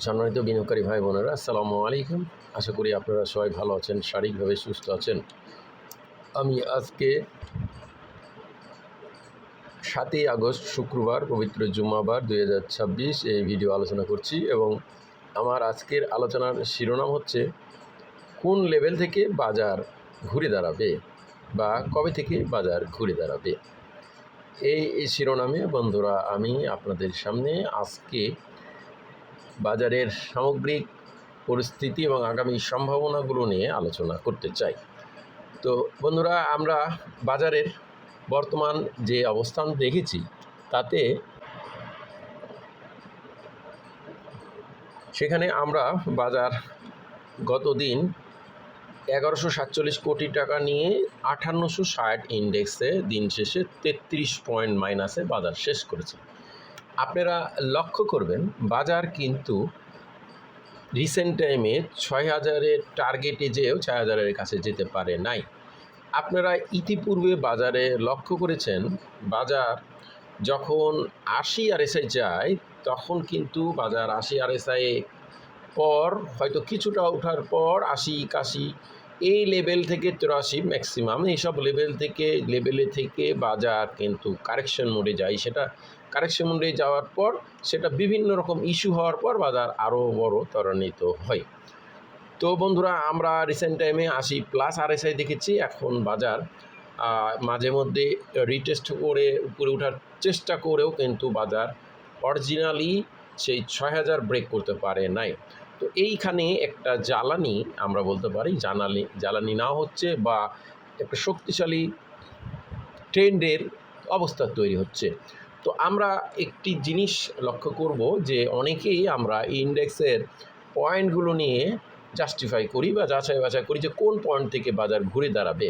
সম্মানিত বিনিয়োগকারী ভাই বোনেরা, আসসালামু আলাইকুম। আশা করি আপনারা সবাই ভালো আছেন, শারীরিকভাবে সুস্থ আছেন। আমি আজকে 7ই আগস্ট শুক্রবার, পবিত্র জুম্মাবার 2026 এই ভিডিও আলোচনা করছি এবং আমার আজকের আলোচনার শিরোনাম হচ্ছে কোন লেভেল থেকে বাজার ঘুরে দাঁড়াবে বা কবে থেকে বাজার ঘুরে দাঁড়াবে। এই শিরোনামে বন্ধুরা আমি আপনাদের সামনে আজকে বাজারের সামগ্রিক পরিস্থিতি এবং আগামী সম্ভাবনাগুলো নিয়ে আলোচনা করতে চাই। তো বন্ধুরা, আমরা বাজারের বর্তমান যে অবস্থান দেখেছি তাতে সেখানে আমরা বাজার গত দিন 1147 কোটি টাকা নিয়ে 5860 ইন্ডেক্সে দিন শেষে 33 পয়েন্ট মাইনাসে বাজার শেষ করেছে। আপনারা লক্ষ্য করবেন বাজার কিন্তু রিসেন্ট টাইমে 6000-এর টার্গেটে যেও 6000-এর কাছে যেতে পারে নাই। আপনারা ইতিপূর্বে বাজারে লক্ষ্য করেছেন বাজার যখন 80 RSI যায় তখন কিন্তু বাজার 80 RSI পর হয়তো কিছুটা ওঠার পর 80 81 এই লেভেল থেকে 83 ম্যাক্সিমাম এইসব লেভেলে থেকে বাজার কিন্তু কারেকশন মোডে যায়। সেটা কারেকশন মোডে যাওয়ার পর সেটা বিভিন্ন রকম ইস্যু হওয়ার পর বাজার আরও বড় ত্বরান্বিত হয়। তো বন্ধুরা, আমরা রিসেন্ট টাইমে 80+ RSI দেখেছি। এখন বাজার মাঝে মধ্যে রিটেস্ট করে উপরে ওঠার চেষ্টা করেও কিন্তু বাজার অরিজিনালি সেই 6000 ব্রেক করতে পারে নাই। তো এইখানে একটা জ্বালানি আমরা বলতে পারি, জ্বালানি না হচ্ছে বা একটা শক্তিশালী ট্রেন্ডের অবস্থা তৈরি হচ্ছে। তো আমরা একটি জিনিস লক্ষ্য করব যে অনেকেই আমরা ইন্ডেক্সের পয়েন্টগুলো নিয়ে জাস্টিফাই করি বা যাচাই বাছাই করি যে কোন পয়েন্ট থেকে বাজার ঘুরে দাঁড়াবে,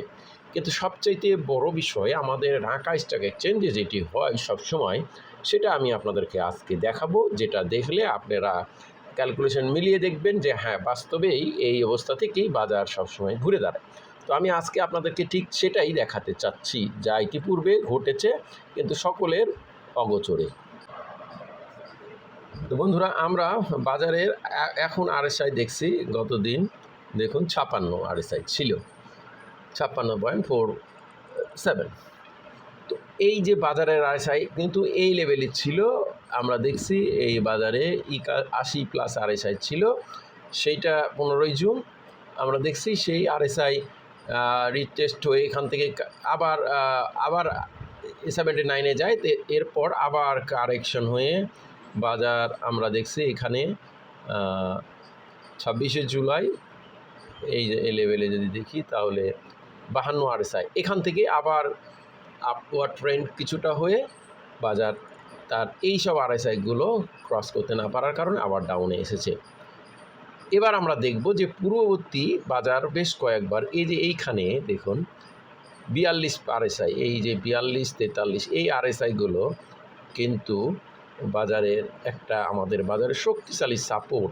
কিন্তু সবচাইতে বড় বিষয় আমাদের ঢাকা স্টক এক্সচেঞ্জে যেটি হয় সবসময়, সেটা আমি আপনাদেরকে আজকে দেখাবো, যেটা দেখলে আপনারা ক্যালকুলেশন মিলিয়ে দেখবেন যে হ্যাঁ, বাস্তবেই এই অবস্থা থেকেই বাজার সবসময় ঘুরে দাঁড়ায়। তো আমি আজকে আপনাদেরকে ঠিক সেটাই দেখাতে চাচ্ছি যা ইতিপূর্বে ঘটেছে কিন্তু সকলের অগোচরে। তো বন্ধুরা, আমরা বাজারের এখন RSI দেখছি, গত দিন দেখুন 56 RSI ছিল, 56.47। তো এই যে বাজারের RSI কিন্তু এই লেভেলে ছিল, আমরা দেখছি এই বাজারে 80+ RSI ছিল, সেইটা 15ই জুন আমরা দেখছি সেই RSI রিটেস্ট হয়ে এখান থেকে আবার 79-এ যায়। এরপর আবার কারেকশন হয়ে বাজার আমরা দেখছি এখানে 26শে জুলাই এই যে লেভেলে যদি দেখি তাহলে 52 RSI, এখান থেকে আবার আপওয়ার্ড ট্রেন্ড কিছুটা হয়ে বাজার তার এই সব RSIগুলো ক্রস করতে না পারার কারণে আবার ডাউনে এসেছে। এবার আমরা দেখব যে পূর্ববর্তী বাজার বেশ কয়েকবার এই যে এইখানে দেখুন 42 RSI, এই যে 42 43 এই RSIগুলো কিন্তু বাজারের একটা আমাদের বাজারের শক্তিশালী সাপোর্ট।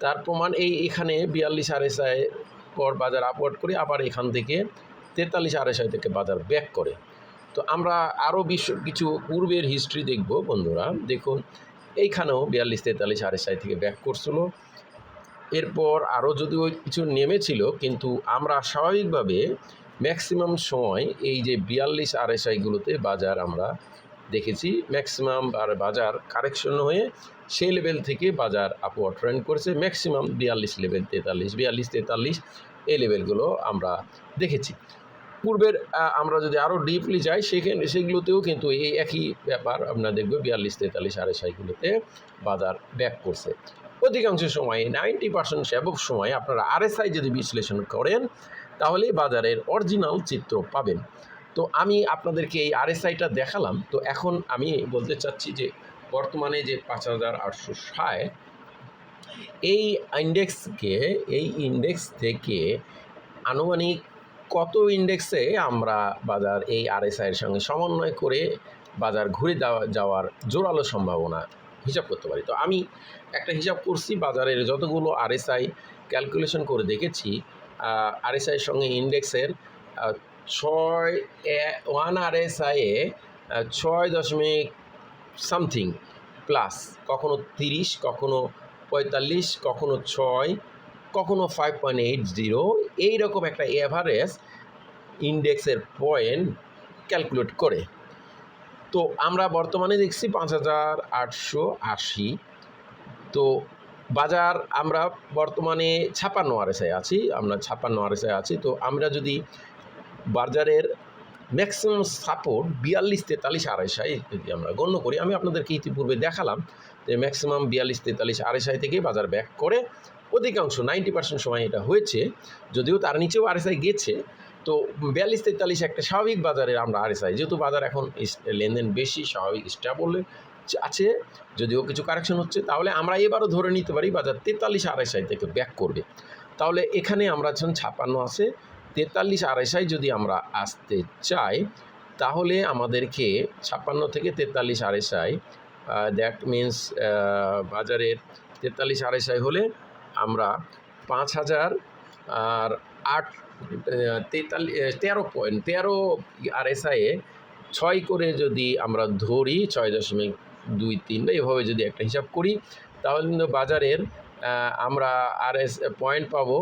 তার প্রমাণ এখানে 42 RSI পর বাজার আপওয়ার্ড করে আবার এখান থেকে 43 RSI থেকে বাজার ব্যাক করে। তো আমরা আরও কিছু পূর্বের হিস্ট্রি দেখব বন্ধুরা। দেখুন এইখানেও 42 43 RSI থেকে ব্যাক করছিল, এরপর আরও যদিও কিছু নেমেছিল, কিন্তু আমরা স্বাভাবিকভাবে ম্যাক্সিমাম সময় এই যে 42 RSIগুলোতে বাজার আমরা দেখেছি ম্যাক্সিমাম, আর বাজার কারেকশন হয়ে সেই লেভেল থেকে বাজার আপওয়ার্ড ট্রেন্ড করেছে ম্যাক্সিমাম 42 লেভেল 42 এই লেভেলগুলো আমরা দেখেছি। পূর্বের আমরা যদি আরও ডিপলি যাই সেগুলোতেও কিন্তু এই একই ব্যাপার আমরা দেখব, 42 43 RSIগুলোতে বাজার ব্যাক করছে। অধিকাংশ সময়ে 90% সেবক সময় আপনারা RSI যদি বিশ্লেষণ করেন তাহলে বাজারের অরিজিনাল চিত্র পাবেন। তো আমি আপনাদেরকে এই RSIটা দেখালাম। তো এখন আমি বলতে চাচ্ছি যে বর্তমানে যে 5860 এই ইন্ডেক্স থেকে আনুমানিক কত ইন্ডেক্সে আমরা বাজার এই RSIয়ের সঙ্গে সমন্বয় করে বাজার ঘুরে যাওয়ার জোরালো সম্ভাবনা হিসাব করতে পারি। তো আমি একটা হিসাব করছি, বাজারের যতগুলো RSI ক্যালকুলেশন করে দেখেছি, RSIয়ের সঙ্গে ইন্ডেক্সের 1 RSIয়ে 6 দশমিক সামথিং প্লাস, কখনো 30, কখনো 45, কখনো 6, কখনো 5.80, এইরকম একটা এভারেজ ইন্ডেক্সের পয়েন্ট ক্যালকুলেট করে। তো আমরা বর্তমানে দেখছি 5,880। তো বাজার আমরা বর্তমানে 56 RSI আছি, আমরা 56 RSI আছি। তো আমরা যদি বাজারের ম্যাক্সিমাম সাপোর্ট 42-43 RSI যদি আমরা গণ্য করি, আমি আপনাদেরকে ইতিপূর্বে দেখালাম যে ম্যাক্সিমাম 42-43 RSI থেকে বাজার ব্যাক করে, অধিকাংশ 90% সময় এটা হয়েছে, যদিও তার নিচেও RSI গেছে। তো 42-43 একটা স্বাভাবিক বাজারের আমরা RSI, যেহেতু বাজার এখন লেনদেন বেশি, স্বাভাবিক স্টেবল আছে, যদিও কিছু কারেকশন হচ্ছে, তাহলে আমরা এবারও ধরে নিতে পারি বাজার 43 RSI থেকে ব্যাক করবে। তাহলে এখানে আমরা যখন 56 আছে, 43 RSI যদি আমরা আসতে চাই, তাহলে আমাদেরকে 56 থেকে 43 RSI, দ্যাট মিন্স বাজারের 43 RSI হলে আমরা 5,008 RSI 6 করে যদি আমরা ধরি, 6.23 বা এভাবে যদি একটা হিসাব করি, তাহলে কিন্তু বাজারের আমরা পয়েন্ট পাবো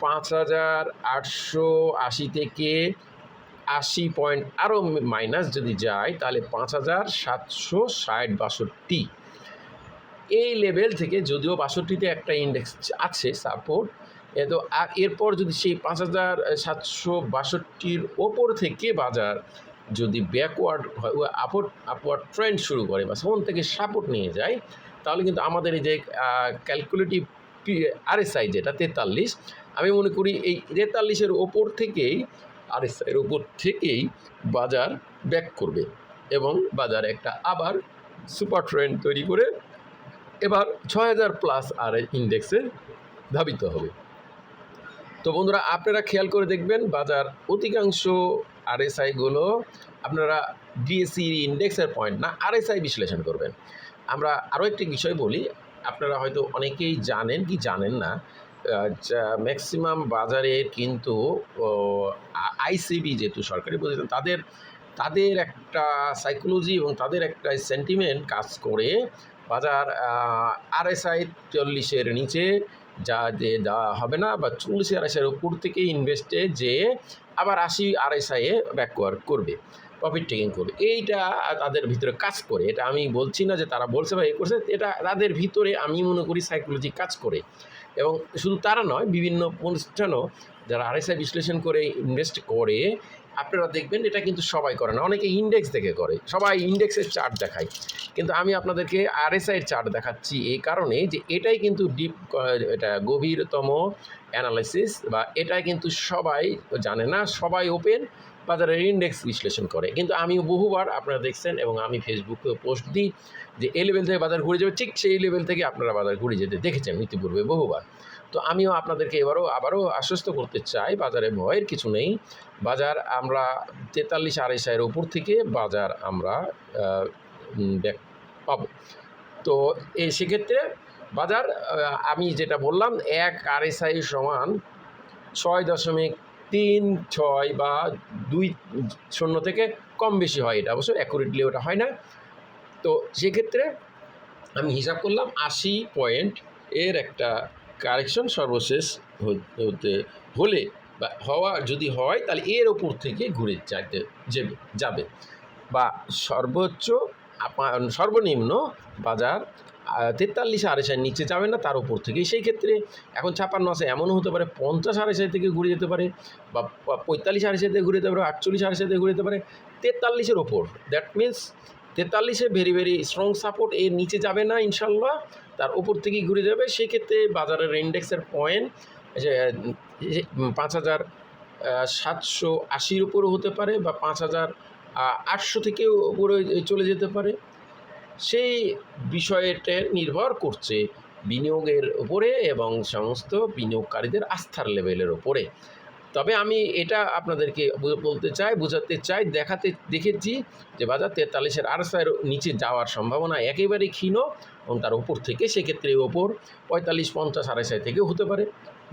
5,880 থেকে 80 পয়েন্ট আরও মাইনাস যদি যায়, তাহলে 5,760-62 এই লেভেল থেকে, যদিও 62তে একটা ইন্ডেক্স আছে সাপোর্ট, তো এরপর যদি সেই 5,762-র ওপর থেকে বাজার যদি ব্যাকওয়ার্ড হয়, আপওয়ার্ড ট্রেন্ড শুরু করে বা সেখান থেকে সাপোর্ট নিয়ে যায়, তাহলে কিন্তু আমাদের এই যে ক্যালকুলেটিভ RSI যেটা 43, আমি মনে করি এই 43-এর ওপর থেকেই, RSI-এর ওপর থেকেই বাজার ব্যাক করবে এবং বাজার একটা আবার সুপার ট্রেন্ড তৈরি করে এবার 6,000+ আর ইন্ডেক্সে ধাবিত হবে। তো বন্ধুরা, আপনারা খেয়াল করে দেখবেন বাজার অধিকাংশ RSI-গুলো আপনারা DSE ইন্ডেক্সের পয়েন্ট না, RSI বিশ্লেষণ করবেন। আমরা আরও একটি বিষয় বলি, আপনারা হয়তো অনেকেই জানেন কি জানেন না, ম্যাক্সিমাম বাজারের কিন্তু ICB যেহেতু সরকারি প্রতিষ্ঠান, তাদের একটা সাইকোলজি এবং তাদের একটা সেন্টিমেন্ট কাজ করে বাজার RSI 40-এর নিচে দেওয়া হবে না, বা 40 RSI-এর উপর থেকে ইনভেস্টে যে আবার 80 RSI-এ ব্যাকওয়ার্ড করবে, প্রফিট টেকিং করবে। এইটা তাদের ভিতরে কাজ করে। এটা আমি বলছি না যে তারা বলছে বা এ করছে, এটা তাদের ভিতরে আমি মনে করি সাইকোলজি কাজ করে। এবং শুধু তারা নয়, বিভিন্ন প্রতিষ্ঠানও যারা RSI বিশ্লেষণ করে ইনভেস্ট করে, আপনারা দেখবেন এটা কিন্তু সবাই করে না, অনেকে ইন্ডেক্স দেখে করে, সবাই ইন্ডেক্সের চার্ট দেখায়, কিন্তু আমি আপনাদেরকে RSI-এর চার্ট দেখাচ্ছি এই কারণে যে এটাই কিন্তু এটা গভীরতম অ্যানালাইসিস, বা এটাই কিন্তু সবাই জানে না, সবাই ওপেন বাজারের ইন্ডেক্স বিশ্লেষণ করে। কিন্তু আমি বহুবার আপনারা দেখছেন এবং আমি ফেসবুকে পোস্ট দিই যে এই লেভেল থেকে বাজার ঘুরে যাবে, ঠিক সেই লেভেল থেকে আপনারা বাজার ঘুরে যেতে দেখেছেন ইতিপূর্বে বহুবার। তো আমিও আপনাদেরকে আবারও আশ্বস্ত করতে চাই, বাজারে ভয়ের কিছু নেই। বাজার আমরা 43 RSI-এর উপর থেকে বাজার আমরা ব্যাক পাবো। তো সেক্ষেত্রে বাজার, আমি যেটা বললাম, 1 RSI সমান 6.36 বা 2.0 থেকে কম বেশি হয়, এটা অবশ্য অ্যাকুরেটলি ওটা হয় না। তো সেক্ষেত্রে আমি হিসাব করলাম 80 পয়েন্ট এর একটা কারেকশন সর্বশেষ হতে হলে বা যদি হয়, তাহলে এর ওপর থেকে ঘুরে যাবে বা সর্বনিম্ন বাজার 43 RSI-এর নিচে যাবে না, তার উপর থেকে। সেই ক্ষেত্রে এখন 56 আছে, এমনও হতে পারে 50 RSI থেকে ঘুরে যেতে পারে, বা 45 RSI থেকে ঘুরে যেতে পারে, 48 RSI থেকে ঘুরে যেতে পারে, 43-এর ওপর। দ্যাট মিনস 43-এ ভেরি ভেরি স্ট্রং সাপোর্ট, এর নিচে যাবে না ইনশাল্লাহ, তার উপর থেকেই ঘুরে যাবে। সেক্ষেত্রে বাজারের ইন্ডেক্সের পয়েন্ট 5,780-র উপরও হতে পারে, বা 5,800 থেকেও উপরে চলে যেতে পারে। সেই বিষয়টা নির্ভর করছে বিনিয়োগের উপরে এবং সমস্ত বিনিয়োগকারীদের আস্থার লেভেলের ওপরে। তবে আমি এটা আপনাদেরকে বোঝাতে চাই, দেখেছি যে বাজার 43-এর RSI-এর নিচে যাওয়ার সম্ভাবনা একেবারেই ক্ষীণ, এবং তার উপর থেকে সেক্ষেত্রে ওপর 45-50 RSI থেকেও হতে পারে,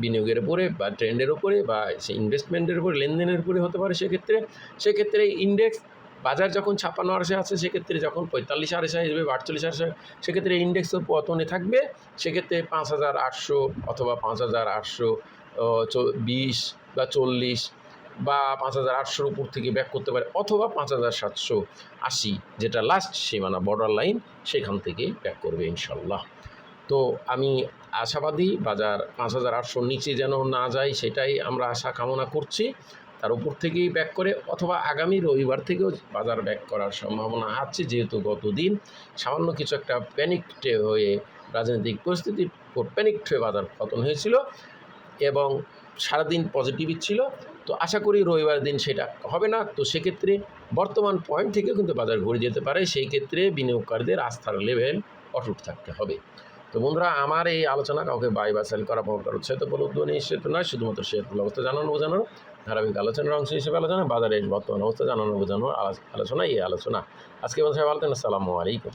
বিনিয়োগের উপরে বা ট্রেন্ডের উপরে বা সেই ইনভেস্টমেন্টের উপরে, লেনদেনের উপরে হতে পারে। সেক্ষেত্রে ইন্ডেক্স বাজার যখন 56 আছে সেক্ষেত্রে যখন 45 আসবে বা 48 আসবে সেক্ষেত্রে ইন্ডেক্সও পতনে থাকবে, সেক্ষেত্রে 5,800 অথবা 5,820 বা 40 বা 5,800 উপর থেকে ব্যাক করতে পারে, অথবা 5,780 যেটা লাস্ট সীমানা বর্ডার লাইন সেখান থেকে ব্যাক করবে ইনশাল্লাহ। তো আমি আশাবাদী বাজার 5,800 নিচে যেন না যায়, সেটাই আমরা আশা কামনা করছি। তার উপর থেকেই ব্যাক করে অথবা আগামী রবিবার থেকেও বাজার ব্যাক করার সম্ভাবনা আছে, যেহেতু গতদিন সামান্য কিছু একটা প্যানিকড হয়ে রাজনৈতিক পরিস্থিতির প্যানিকড হয়ে বাজার পতন হয়েছিল এবং সারাদিন পজিটিভই ছিল। তো আশা করি রবিবার দিন সেটা হবে না। তো সেক্ষেত্রে বর্তমান পয়েন্ট থেকে কিন্তু বাজার ঘুরে যেতে পারে, সেই ক্ষেত্রে বিনিয়োগকারীদের আস্থার লেভেল অটুট থাকতে হবে। তো বন্ধুরা, আমার এই আলোচনা কাউকে বাই বা সেল করা প্রকার উৎসাহিত প্রলোভন নিশ্চিত নয়, শুধুমাত্র শেয়ার অবস্থা জানানো বোঝানোর ধারাবাহিক আলোচনার অংশ হিসেবে আলোচনা, বাজারের বর্তমান অবস্থা জানানো বোঝানোর আলোচনা এই আলোচনা। আজকে বলতে ভালো থাকেন, আসসালামু আলাইকুম।